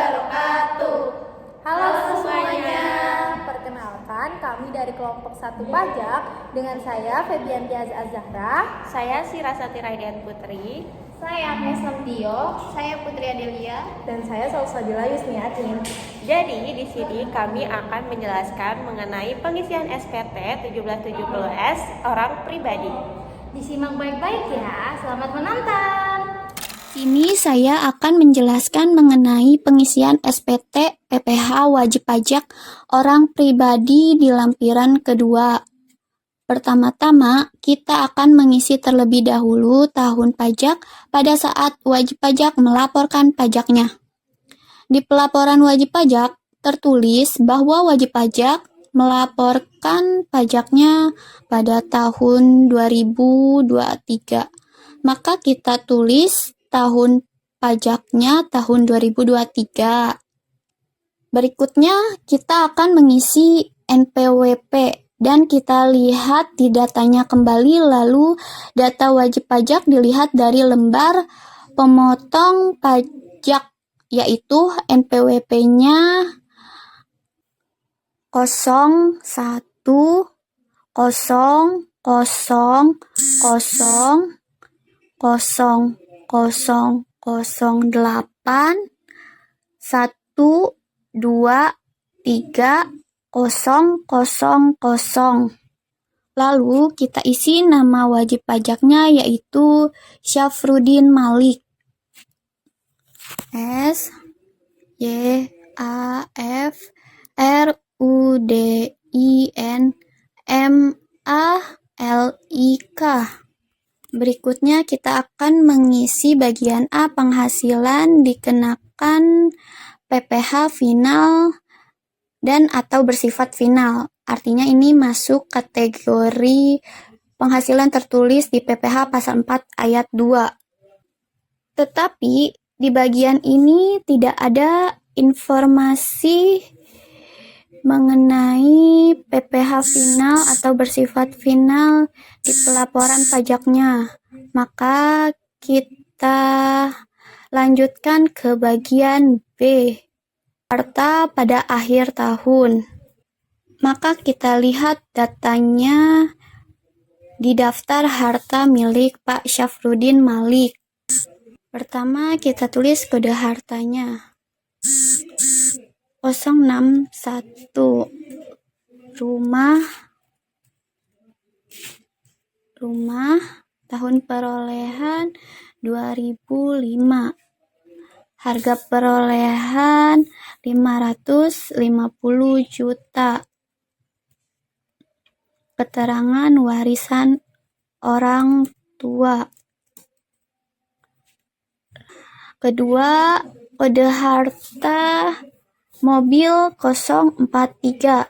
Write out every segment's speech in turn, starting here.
wabarakatuh. Halo semuanya. Perkenalkan, kami dari kelompok 1 pajak dengan saya Febianti Az-Zahra, Saya Sirasati Raidian Putri. Saya Agnes Lamtio. Saya Putri Adelia. dan saya Salsabila Yusniatin. Jadi di sini kami akan menjelaskan mengenai pengisian SPT 1770S orang pribadi. Disimak baik-baik ya. Selamat menonton. Kini saya akan menjelaskan mengenai pengisian SPT PPH wajib pajak orang pribadi di lampiran kedua. Pertama-tama, kita akan mengisi terlebih dahulu tahun pajak pada saat wajib pajak melaporkan pajaknya. Di pelaporan wajib pajak tertulis bahwa wajib pajak melaporkan pajaknya pada tahun 2023. Maka kita tulis tahun pajaknya tahun 2023. Berikutnya kita akan mengisi NPWP dan kita lihat di datanya kembali, lalu data wajib pajak dilihat dari lembar pemotong pajak, yaitu NPWP-nya 01 000 0008 1230000. Lalu kita isi nama wajib pajaknya, yaitu Syafruddin Malik. SYAFRUDINMALIK. Berikutnya kita akan mengisi bagian A, penghasilan dikenakan PPH final dan atau bersifat final. Artinya ini masuk kategori penghasilan tertulis di PPH pasal 4 ayat 2. Tetapi di bagian ini tidak ada informasi mengenai PPH final atau bersifat final di pelaporan pajaknya. Maka kita lanjutkan ke bagian B, harta pada akhir tahun. Maka kita lihat datanya di daftar harta milik Pak Syafruddin Malik. Pertama kita tulis kode hartanya 061, rumah, tahun perolehan 2005, harga perolehan 550 juta, keterangan warisan orang tua. Kedua, kode harta mobil 043,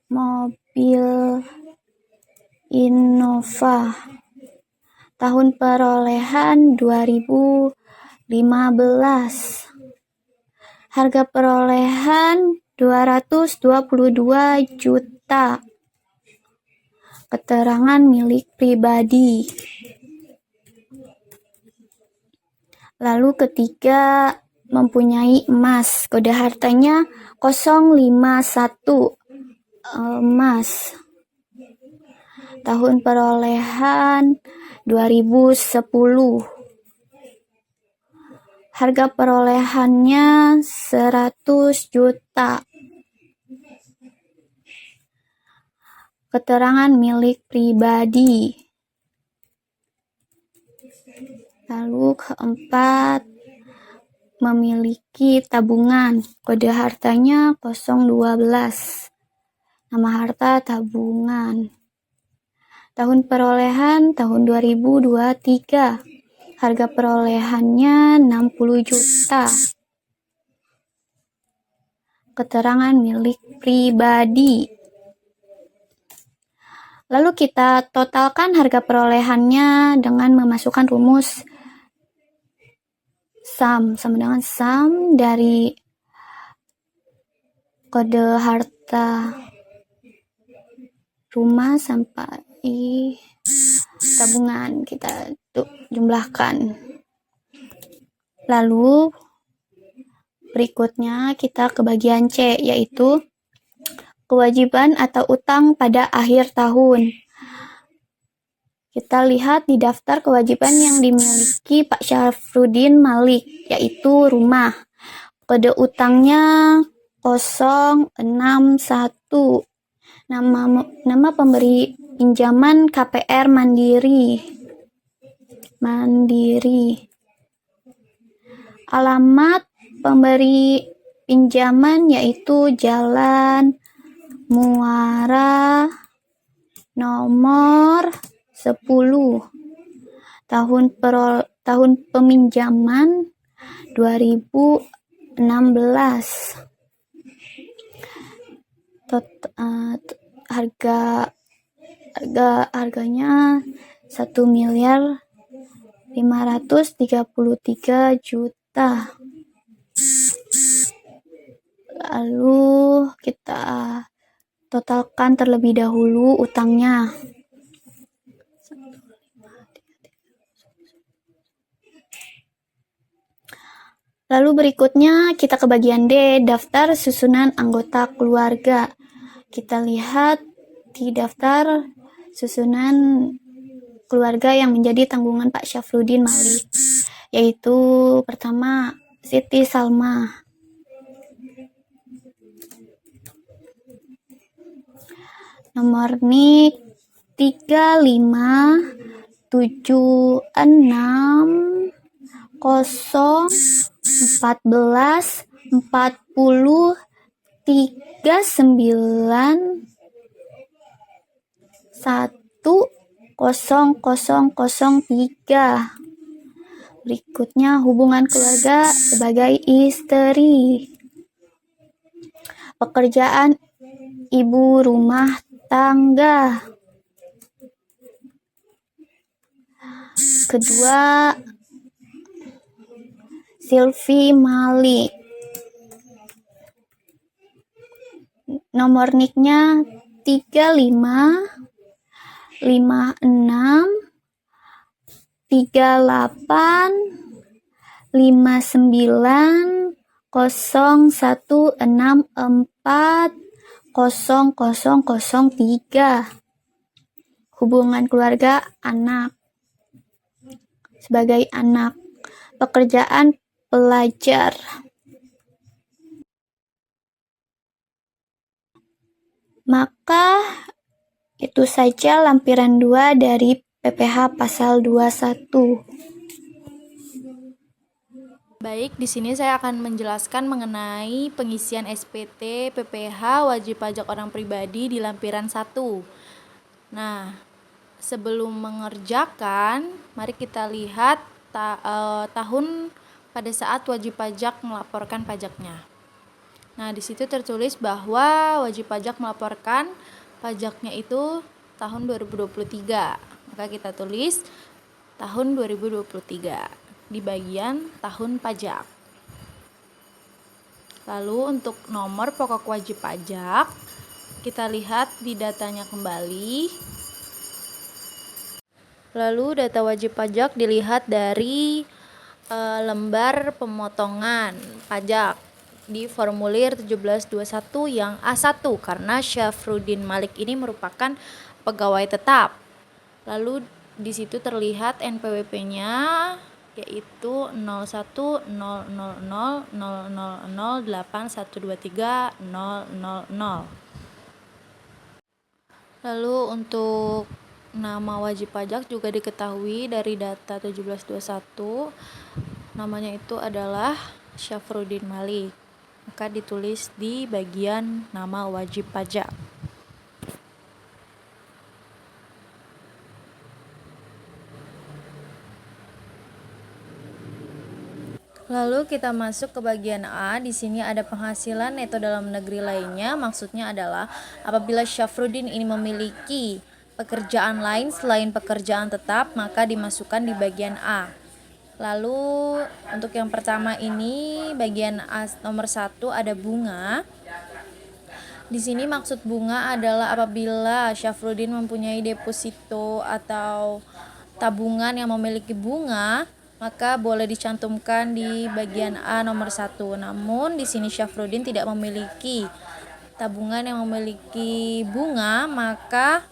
mobil Innova, tahun perolehan 2015, harga perolehan 222 juta, keterangan milik pribadi. Lalu ketiga, mempunyai emas, kode hartanya 051, emas, tahun perolehan 2010, harga perolehannya 100 juta, keterangan milik pribadi. Lalu keempat, memiliki tabungan, kode hartanya 012, nama harta tabungan, tahun perolehan tahun 2023, harga perolehannya 60 juta, keterangan milik pribadi. Lalu kita totalkan harga perolehannya dengan memasukkan rumus SAM sama dengan SAM dari kode harta rumah sampai tabungan, kita jumlahkan. Lalu Berikutnya kita ke bagian C, yaitu kewajiban atau utang pada akhir tahun. Kita lihat di daftar kewajiban yang dimiliki Pak Syafruddin Malik, yaitu rumah. Kode utangnya 061. Nama pemberi pinjaman KPR Mandiri. Alamat pemberi pinjaman yaitu Jalan Muara nomor 10. Tahun peminjaman 2016. Harganya 1.533.000.000. Lalu kita totalkan terlebih dahulu utangnya. Lalu berikutnya kita ke bagian D, daftar susunan anggota keluarga. Kita lihat di daftar susunan keluarga yang menjadi tanggungan Pak Syafruddin Malik, yaitu pertama Siti Salma. Nomor NIK 35, 70, 40, 39, 10003. Berikutnya hubungan keluarga sebagai istri. Pekerjaan ibu rumah tangga. Kedua, Silvi Malik. Nomor NIK-nya 35, 56, 38, 59, 0164, 0003. Hubungan keluarga anak. Sebagai anak. Pekerjaan pelajar. Maka itu saja lampiran 2 dari PPh pasal 21. Baik, di sini saya akan menjelaskan mengenai pengisian SPT PPh wajib pajak orang pribadi di lampiran 1. Nah, sebelum mengerjakan, mari kita lihat tahun pada saat wajib pajak melaporkan pajaknya. Nah, di situ tertulis bahwa wajib pajak melaporkan pajaknya itu tahun 2023. Maka kita tulis tahun 2023 di bagian tahun pajak. Lalu untuk nomor pokok wajib pajak, kita lihat di datanya kembali. Lalu data wajib pajak dilihat dari lembar pemotongan pajak di formulir 1721 yang A1 karena Syafruddin Malik ini merupakan pegawai tetap. Lalu di situ terlihat NPWP-nya yaitu 01000008123000. Lalu untuk nama wajib pajak juga diketahui dari data 1721, namanya itu adalah Syafruddin Malik. Maka ditulis di bagian nama wajib pajak. Lalu kita masuk ke bagian A. Di sini ada penghasilan neto dalam negeri lainnya. Maksudnya adalah apabila Syafruddin ini memiliki pekerjaan lain selain pekerjaan tetap, maka dimasukkan di bagian A. Lalu untuk yang pertama ini bagian A nomor 1 ada bunga. Di sini maksud bunga adalah apabila Syafruddin mempunyai deposito atau tabungan yang memiliki bunga, maka boleh dicantumkan di bagian A nomor 1. Namun di sini Syafruddin tidak memiliki tabungan yang memiliki bunga, maka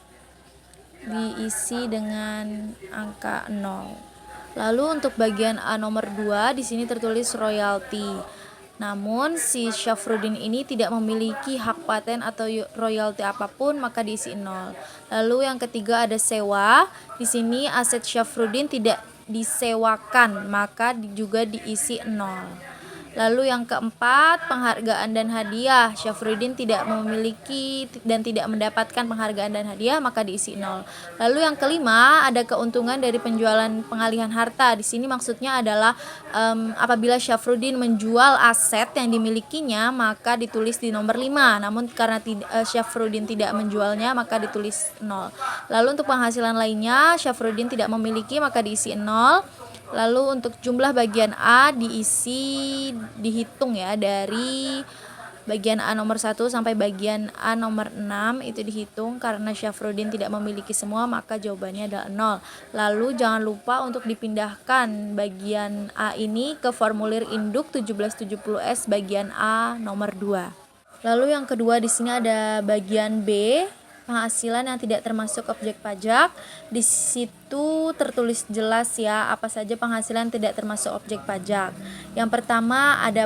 diisi dengan angka 0. Lalu untuk bagian A nomor 2 di sini tertulis royalti. Namun si Syafruddin ini tidak memiliki hak paten atau royalti apapun, maka diisi 0. Lalu yang ketiga ada sewa. Di sini aset Syafruddin tidak disewakan, maka juga diisi 0. Lalu yang keempat, penghargaan dan hadiah. Syafruddin tidak memiliki dan tidak mendapatkan penghargaan dan hadiah, maka diisi 0. Lalu yang kelima, ada keuntungan dari penjualan pengalihan harta. Di sini maksudnya adalah apabila Syafruddin menjual aset yang dimilikinya, maka ditulis di nomor 5. Namun karena Syafruddin tidak menjualnya, maka ditulis 0. Lalu untuk penghasilan lainnya, Syafruddin tidak memiliki, maka diisi 0. Lalu untuk jumlah bagian A dihitung ya, dari bagian A nomor 1 sampai bagian A nomor 6 itu dihitung. Karena Syafruddin tidak memiliki semua, maka jawabannya adalah 0. Lalu jangan lupa untuk dipindahkan bagian A ini ke formulir induk 1770S bagian A nomor 2. Lalu yang kedua di sini ada bagian B, penghasilan yang tidak termasuk objek pajak. Di situ tertulis jelas ya apa saja penghasilan tidak termasuk objek pajak. Yang pertama ada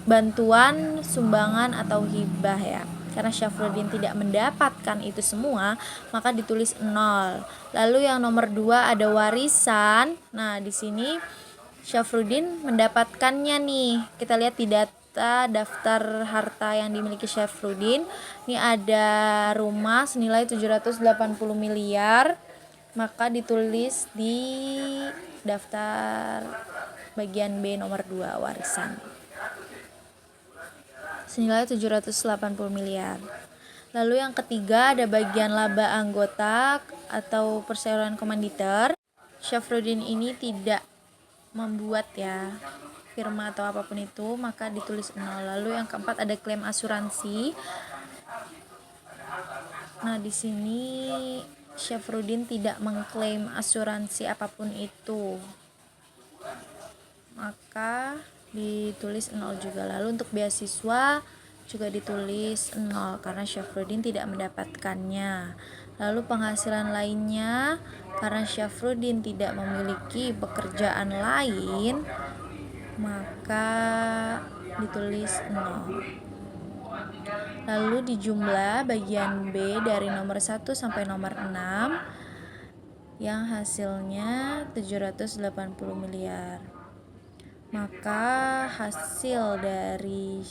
bantuan, sumbangan atau hibah ya. Karena Syafruddin tidak mendapatkan itu semua, maka ditulis 0. Lalu yang nomor 2 ada warisan. Nah, di sini Syafruddin mendapatkannya nih. Kita lihat di daftar harta yang dimiliki Syafruddin. Ini ada rumah senilai 780 miliar, maka ditulis di daftar bagian B nomor 2 warisan. Senilai 780 miliar. Lalu yang ketiga ada bagian laba anggota atau perseroan komanditer. Syafruddin ini tidak membuat ya firma atau apapun itu, maka ditulis 0. Lalu yang keempat ada klaim asuransi. Nah, di sini Syafruddin tidak mengklaim asuransi apapun itu, maka ditulis 0 juga. Lalu untuk beasiswa juga ditulis 0 karena Syafruddin tidak mendapatkannya. Lalu penghasilan lainnya, karena Syafruddin tidak memiliki pekerjaan lain, maka ditulis 0. Lalu di jumlah bagian B dari nomor 1 sampai nomor 6 yang hasilnya 780 miliar. Maka hasil dari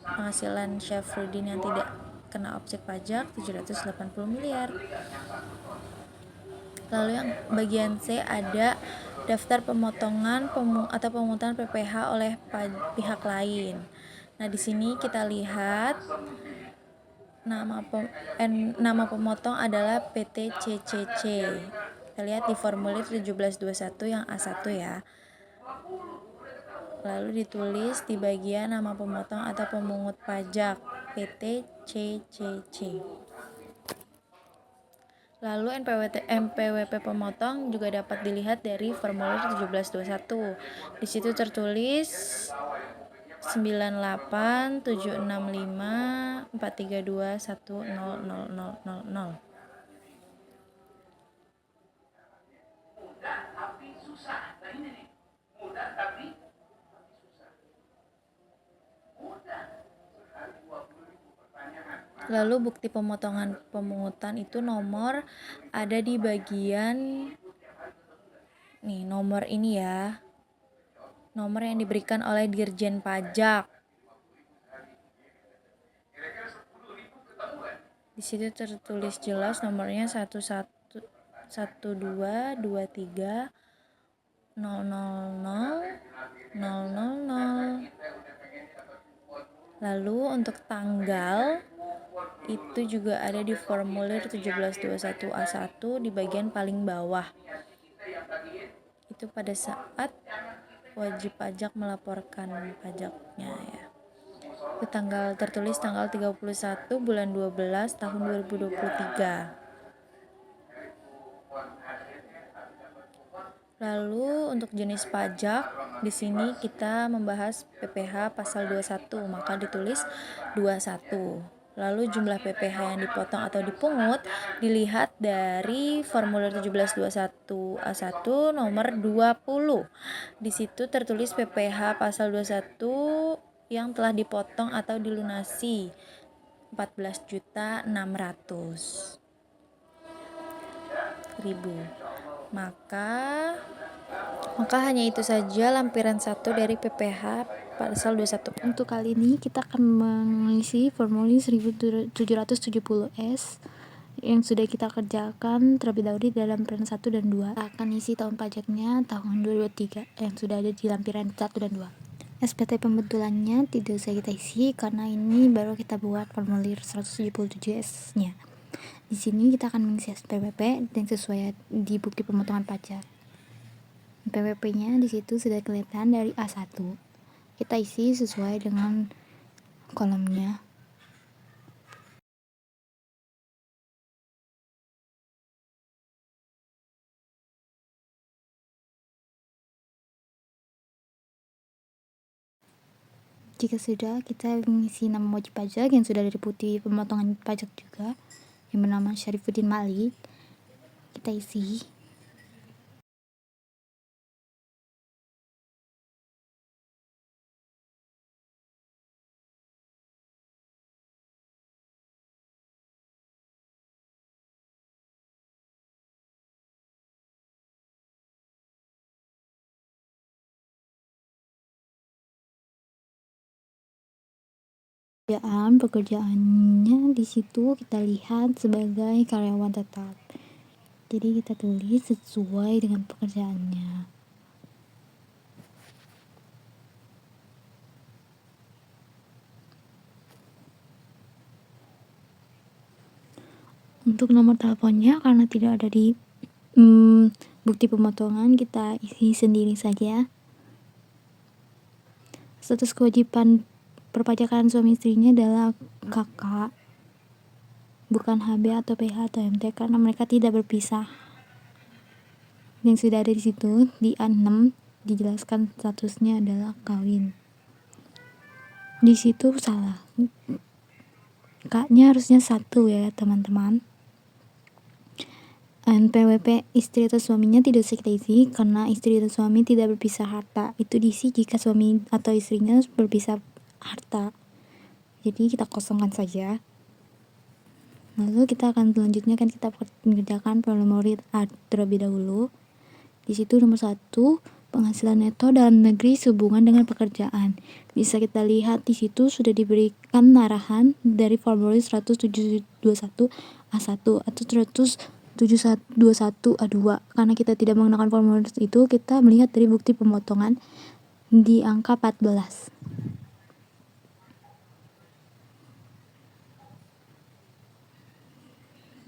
penghasilan Syafruddin yang tidak kena objek pajak 780 miliar. Lalu yang bagian C ada daftar pemotongan atau pemungutan PPh oleh pihak lain. Nah, di sini kita lihat nama pemotong adalah PT CCC. Kita lihat di formulir 1721 yang A1 ya. Lalu ditulis di bagian nama pemotong atau pemungut pajak PT CCC. Lalu NPWP pemotong juga dapat dilihat dari formulir 1721. Di situ tertulis 9876543210000. Lalu bukti pemotongan pemungutan itu nomor ada di bagian nih, nomor ini ya. Nomor yang diberikan oleh Dirjen Pajak. Di situ tertulis jelas nomornya 111223000000. Lalu untuk tanggal itu juga ada di formulir 1721 A1 di bagian paling bawah. Itu pada saat wajib pajak melaporkan pajaknya ya. Itu tertulis tanggal 31 bulan 12 tahun 2023. Lalu untuk jenis pajak, di sini kita membahas PPh pasal 21, maka ditulis 21. Lalu jumlah PPh yang dipotong atau dipungut dilihat dari formulir 1721A1 nomor 20. Di situ tertulis PPh pasal 21 yang telah dipotong atau dilunasi 14.600.000. Maka hanya itu saja lampiran 1 dari PPh pasal 21. Untuk kali ini kita akan mengisi formulir 1770S yang sudah kita kerjakan terlebih dahulu di lampiran 1 dan 2. Akan isi tahun pajaknya tahun 2023 yang sudah ada di lampiran 1 dan 2. SPT pembetulannya tidak usah kita isi karena ini baru kita buat formulir 177S nya. Di sini kita akan mengisi PWP dan sesuai di bukti pemotongan pajak. PWP-nya di situ sudah kelihatan dari A1. Kita isi sesuai dengan kolomnya. Jika sudah, kita mengisi nama wajib pajak yang sudah dari bukti pemotongan pajak juga, yang bernama Syarifuddin Malik. Kita isi. Pekerjaannya di situ kita lihat sebagai karyawan tetap. Jadi kita tulis sesuai dengan pekerjaannya. Untuk nomor teleponnya karena tidak ada di bukti pemotongan, kita isi sendiri saja. Status kewajiban perpajakan suami istrinya adalah kakak, bukan HB atau PH atau MT karena mereka tidak berpisah. Yang sudah ada di situ di A6 dijelaskan statusnya adalah kawin. Di situ salah. Kaknya harusnya 1 ya teman-teman. NPWP istri atau suaminya tidak usah kita isi karena istri atau suami tidak berpisah harta. Itu diisi jika suami atau istrinya berpisah harta. Jadi kita kosongkan saja. Lalu kita akan selanjutnya kita mengerjakan formulir A terlebih dahulu. Di situ nomor 1, penghasilan neto dalam negeri sehubungan dengan pekerjaan. Bisa kita lihat di situ sudah diberikan arahan dari formulir 171A1 atau 171A2. Karena kita tidak menggunakan formulir itu, kita melihat dari bukti pemotongan di angka 14.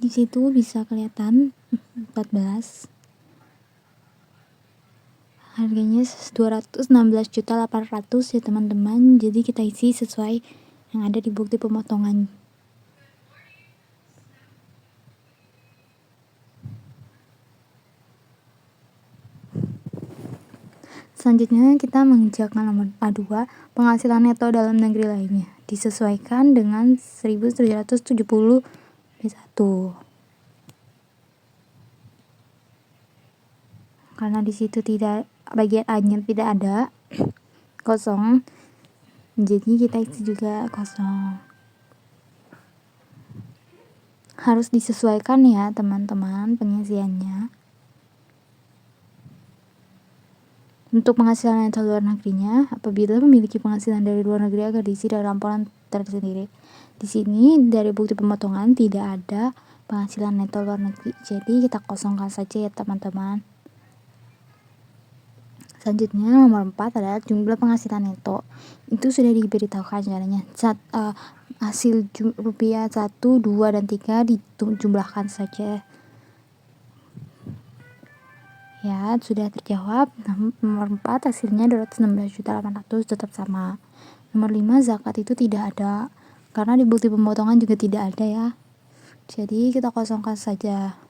Di situ bisa kelihatan 14. Harganya 216.800.000 ya teman-teman. Jadi kita isi sesuai yang ada di bukti pemotongan. Selanjutnya kita mengerjakan nomor A2, penghasilan neto dalam negeri lainnya. Disesuaikan dengan 1770 B1. Karena di situ tidak bagian A-nya tidak ada, kosong. Jadi kita isi juga kosong. Harus disesuaikan ya teman-teman pengisiannya. Untuk penghasilan neto luar negerinya, apabila memiliki penghasilan dari luar negeri agar diisi dalam laporan tersendiri. Di sini dari bukti pemotongan tidak ada penghasilan neto luar negeri, jadi kita kosongkan saja ya teman-teman. Selanjutnya nomor 4 adalah jumlah penghasilan neto. Itu sudah diberitahukan caranya. Hasil rupiah 1, 2, dan 3 dijumlahkan saja. Ya, sudah terjawab. Nomor 4 hasilnya 216.800.000 tetap sama. Nomor 5 zakat itu tidak ada. Karena di bukti pemotongan juga tidak ada ya. Jadi kita kosongkan saja.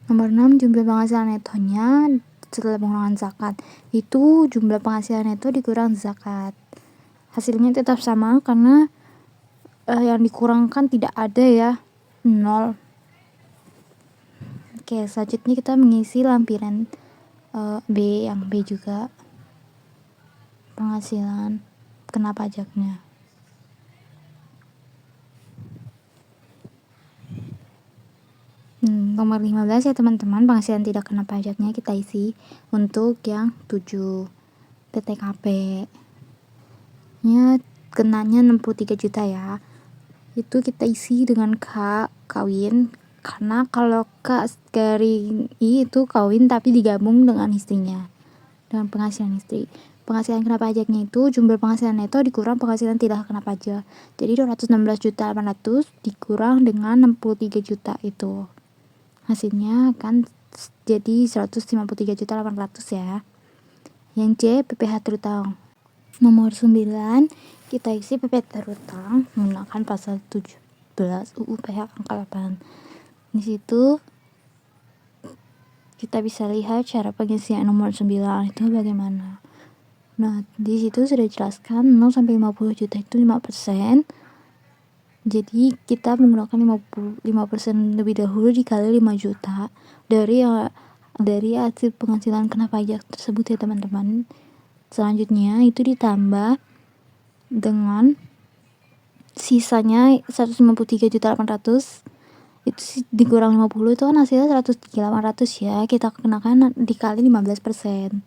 Nomor 6, jumlah penghasilan netonya setelah pengurangan zakat. Itu jumlah penghasilan neto dikurang zakat. Hasilnya tetap sama karena yang dikurangkan tidak ada ya, 0. Oke, selanjutnya kita mengisi lampiran B, yang B juga penghasilan kena pajaknya. Nomor 15 ya teman-teman, penghasilan tidak kena pajaknya kita isi untuk yang 7 PTKP nya kenanya 63 juta ya. Itu kita isi dengan K kawin, karena kalau K garing I itu kawin tapi digabung dengan istrinya, dengan penghasilan istri. Penghasilan kena pajaknya itu jumlah penghasilan neto dikurang penghasilan tidak kena pajak. Jadi 216.800.000 dikurang dengan 63 juta itu. Hasilnya akan jadi 153.800.000 ya. Yang C, PPh terutang. Nomor 9, kita isi PPh terutang menggunakan pasal 17 UU PH angka 8. Di situ kita bisa lihat cara pengisian nomor 9 itu bagaimana. Nah, di situ sudah dijelaskan 0 sampai 50 juta itu 5%. Jadi kita menggunakan 5% lebih dahulu dikali 5 juta dari hasil penghasilan kena pajak tersebut ya teman-teman. Selanjutnya itu ditambah dengan sisanya 153.800.000, itu dikurang 50 itu kan hasilnya 103.800 ya, kita kenakan dikali 15%.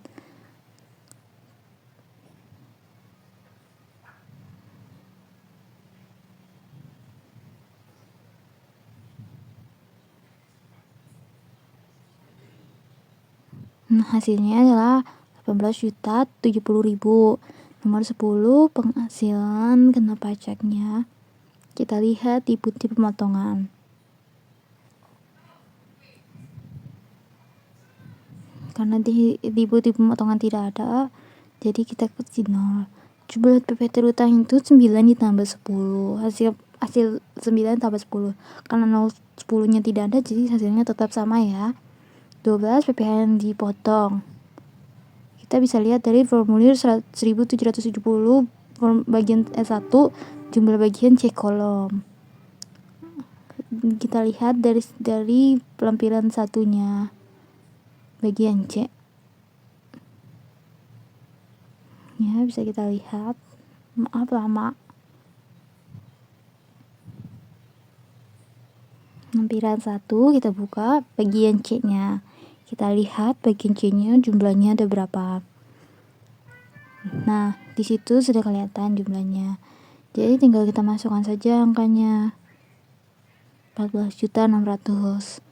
Hasilnya adalah 18.070.000. Nomor 10, penghasilan kena pajaknya. Kita lihat di putih pemotongan. Karena di putih pemotongan tidak ada, jadi kita kasih 0. Jumlah PPh terutang itu 9 ditambah 10. Hasil 9 tambah 10. Karena 10-nya tidak ada, jadi hasilnya tetap sama ya. 12 PPh yang dipotong. Kita bisa lihat dari formulir 1770 bagian S1 jumlah bagian C kolom. Kita lihat dari lampiran satunya bagian C. Ya, bisa kita lihat. Maaf lama. Lampiran 1 kita buka bagian C-nya. Kita lihat bagian C-nya jumlahnya ada berapa. Nah, di situ sudah kelihatan jumlahnya. Jadi tinggal kita masukkan saja angkanya. 14.600.000.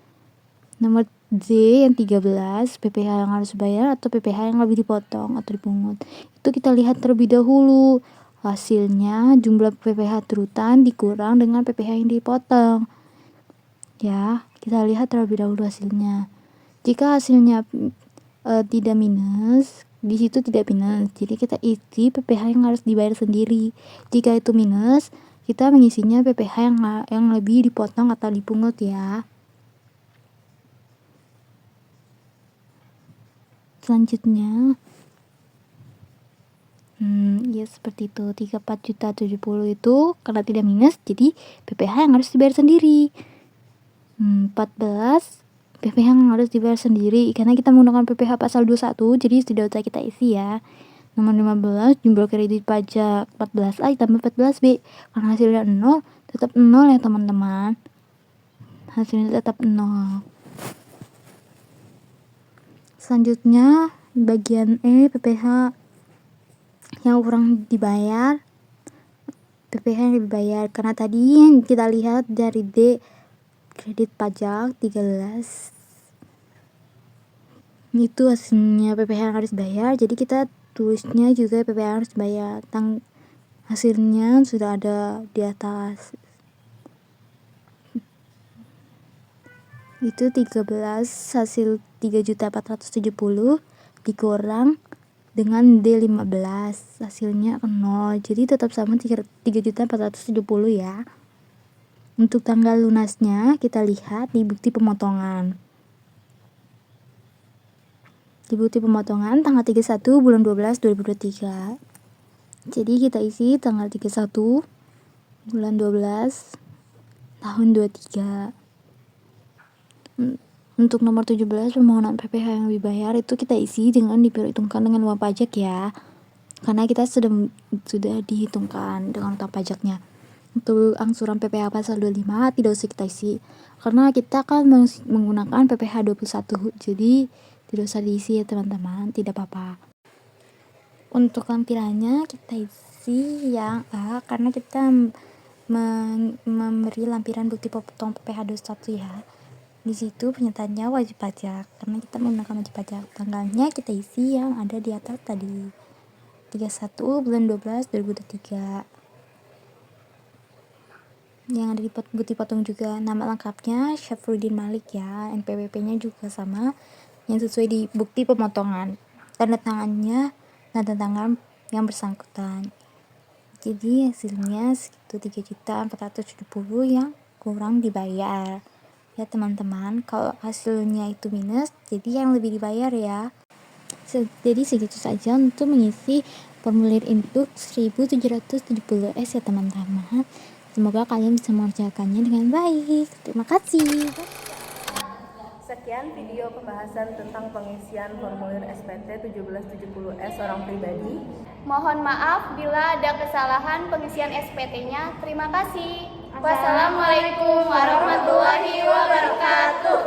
Nomor D yang 13, PPh yang harus bayar atau PPh yang lebih dipotong atau dipungut. Itu kita lihat terlebih dahulu. Hasilnya jumlah PPh terutang dikurang dengan PPh yang dipotong. Ya, kita lihat terlebih dahulu hasilnya. Jika hasilnya tidak minus, di situ tidak minus. Jadi kita isi PPh yang harus dibayar sendiri. Jika itu minus, kita mengisinya PPh yang lebih dipotong atau dipungut ya. Selanjutnya ya seperti itu. 34.070 itu karena tidak minus, jadi PPh yang harus dibayar sendiri. 14 PPh yang harus dibayar sendiri karena kita menggunakan PPh pasal 21, jadi tidak usah kita isi ya. Nomor 15, jumlah kredit pajak 14A ditambah 14B. Karena hasilnya 0, tetap 0 ya teman-teman. Hasilnya tetap 0. Selanjutnya bagian E, PPh yang kurang dibayar, PPh yang dibayar. Karena tadi yang kita lihat dari D, kredit pajak 13 itu hasilnya PPh yang harus bayar, jadi kita tulisnya juga PPh yang harus bayar. Hasilnya sudah ada di atas. Itu 13 hasil 3.470 dikurang dengan D15, hasilnya 0, jadi tetap sama 3.470 ya. Untuk tanggal lunasnya kita lihat di bukti pemotongan. di bukti pemotongan tanggal 31 bulan 12 2023. Jadi kita isi tanggal 31 bulan 12 tahun 23. Untuk nomor 17 permohonan PPh yang dibayar itu kita isi dengan diperhitungkan dengan uang pajak ya. Karena kita sudah dihitungkan dengan utang pajaknya. Untuk angsuran PPh pasal 25 tidak usah kita isi karena kita kan menggunakan PPh 21, jadi tidak usah diisi ya teman-teman, tidak apa-apa. Untuk lampirannya kita isi yang A karena kita memberi lampiran bukti potong PPh 21 ya. Di situ pernyataannya wajib pajak karena kita menggunakan wajib pajak. Tanggalnya kita isi yang ada di atas tadi, 31 bulan 12 2023. Yang ada di bukti potong juga nama lengkapnya Syafruddin Malik ya, NPWP-nya juga sama yang sesuai di bukti pemotongan. Tanda tangannya tanda tangan yang bersangkutan. Jadi hasilnya segitu 3.470.000 yang kurang dibayar. Ya teman-teman, kalau hasilnya itu minus, jadi yang lebih dibayar ya. Jadi segitu saja untuk mengisi formulir induk 1770S ya teman-teman. Semoga kalian bisa mengerjakannya dengan baik. Terima kasih. Sekian video pembahasan tentang pengisian formulir SPT 1770S orang pribadi. Mohon maaf bila ada kesalahan pengisian SPT-nya. Terima kasih. Wassalamualaikum warahmatullahi wabarakatuh.